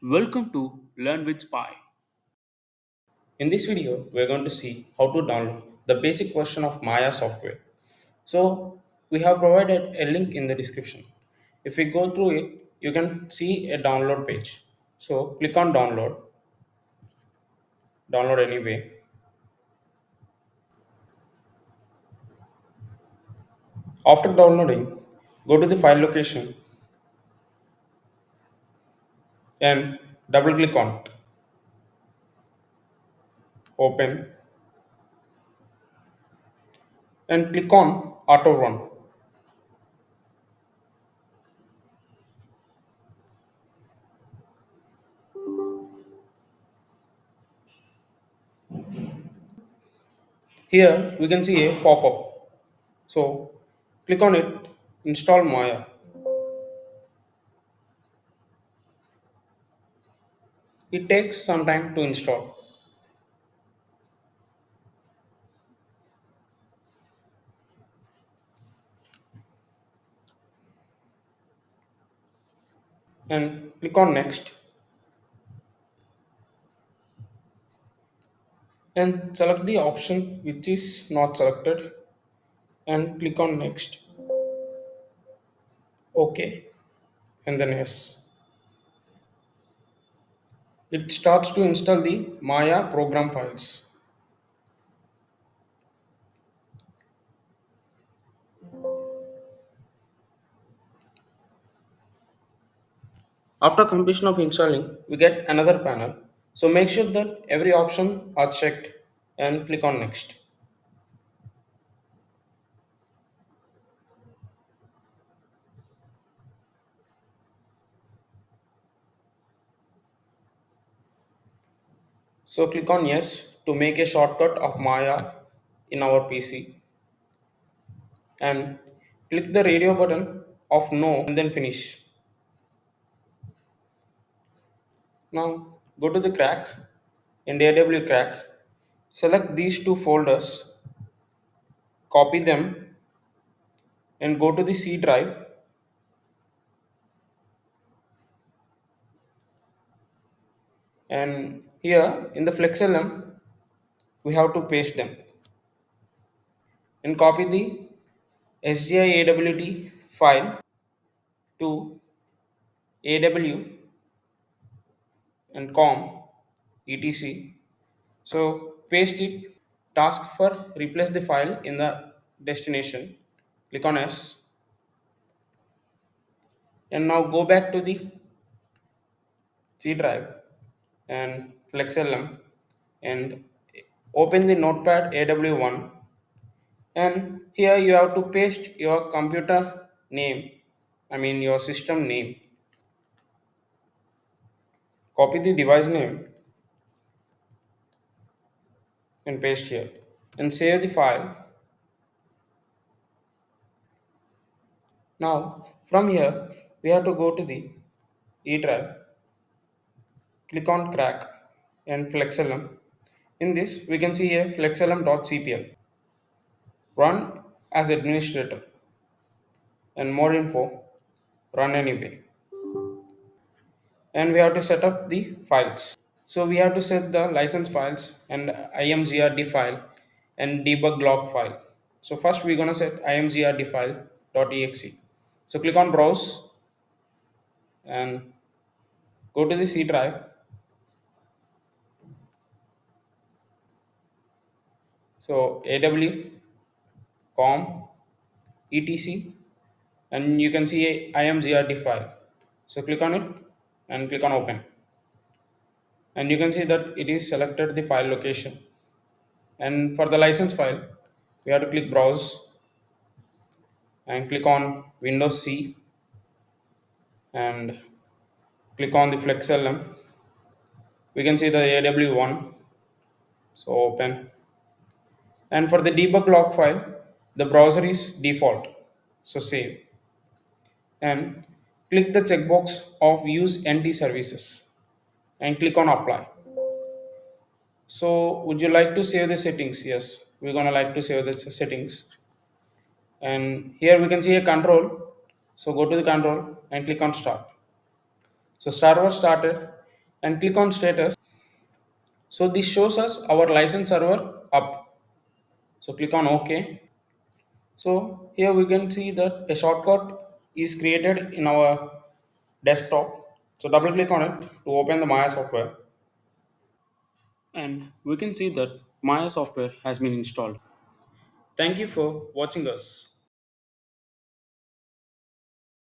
Welcome to Learn with Spy. In this video, we are going to see how to download the basic version of Maya software. So, we have provided a link in the description. If we go through it, you can see a download page. So, click on download, download anyway. After downloading, go to the file location and double click on it. Open and click on auto run. Here we can see a pop up. So, click on it, install Maya. It takes some time to install. And click on next and select the option which is not selected and click on next. OK, and then yes. It starts to install the Maya program files. After completion of installing, we get another panel. So make sure that every option are checked and click on next. So click on yes to make a shortcut of Maya in our PC and click the radio button of no and then finish. Now go to the crack in AW crack, select these two folders, copy them and go to the C drive and here in the FlexLM we have to paste them and copy the SGI AWT file to AW and com etc. So paste it, task for replace the file in the destination, click on S and now go back to the C drive and FlexLM and open the notepad AW1 and here you have to paste your computer name, I mean your system name, copy the device name and paste here and save the file. Now from here we have to go to the E drive, click on crack and FlexLM. In this we can see a flexlm.cpl, run as administrator and more info, run anyway. And we have to set up the files. So we have to set the license files and imgrd file and debug log file. So first we're gonna set imgrd file.exe. So click on browse and go to the C drive. So AW, com, etc, and you can see a imgrd file. So click on it and click on open. And you can see that it is selected the file location. And for the license file, we have to click browse and click on Windows C and click on the FlexLM. We can see the AW1. So open. And for the debug log file, the browser is default. So save. And click the checkbox of use NT services and click on apply. So would you like to save the settings? Yes, we're gonna like to save the settings. And here we can see a control. So go to the control and click on start. So start was started and click on status. So this shows us our license server up. So click on OK. So here we can see that a shortcut is created in our desktop. So double click on it to open the Maya software. And we can see that Maya software has been installed. Thank you for watching us.